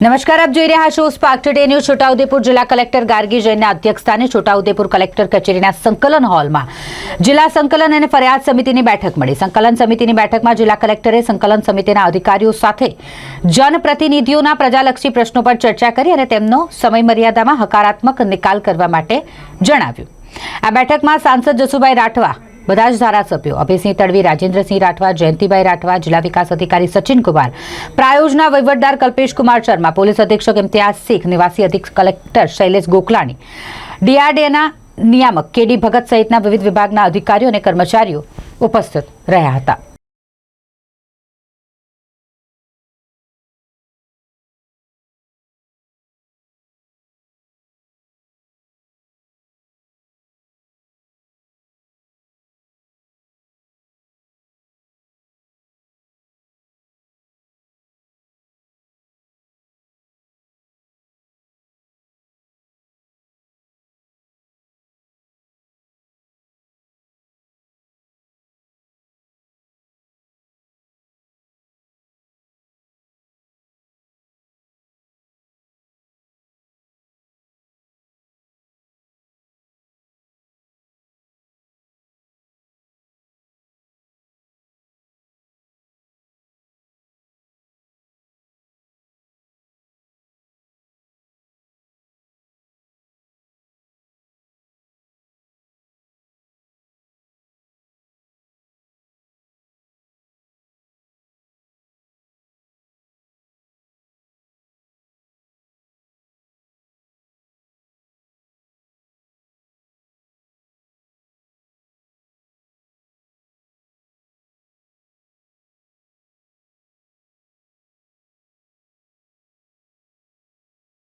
નમસ્કાર, આપ જોઈ રહ્યા છો સ્પાર્ક ટુડે ન્યૂઝ. છોટાઉદેપુર જિલ્લા કલેક્ટર ગાર્ગી જૈનના અધ્યક્ષસ્થાને છોટાઉદેપુર કલેક્ટર કચેરીના સંકલન હોલમાં જિલ્લા સંકલન અને ફરિયાદ સમિતિની બેઠક મળી. સંકલન સમિતિની બેઠકમાં જિલ્લા કલેક્ટરે સંકલન સમિતિના અધિકારીઓ સાથે જનપ્રતિનિધિઓના પ્રજાલક્ષી પ્રશ્નો પર ચર્ચા કરી અને તેમનો સમયમર્યાદામાં હકારાત્મક નિકાલ કરવા માટે જણાવ્યું. આ બેઠકમાં સાંસદ જસુભાઈ રાઠવા, બધા જ ધારાસભ્યો અભયસિંહ તડવી, રાજેન્દ્રસિંહ રાઠવા, જયંતિભાઈ રાઠવા, જિલ્લા વિકાસ અધિકારી સચિન કુમાર, પ્રાયોજના વહીવટદાર કલ્પેશ કુમાર શર્મા, પોલીસ અધિક્ષક ઇમ્તિયાઝ શેખ, નિવાસી અધિક કલેક્ટર શૈલેષ ગોકલાણી, ડીઆરડીએના નિયામક કેડી ભગત સહિતના વિવિધ વિભાગના અધિકારીઓ અને કર્મચારીઓ ઉપસ્થિત રહ્યા હતા.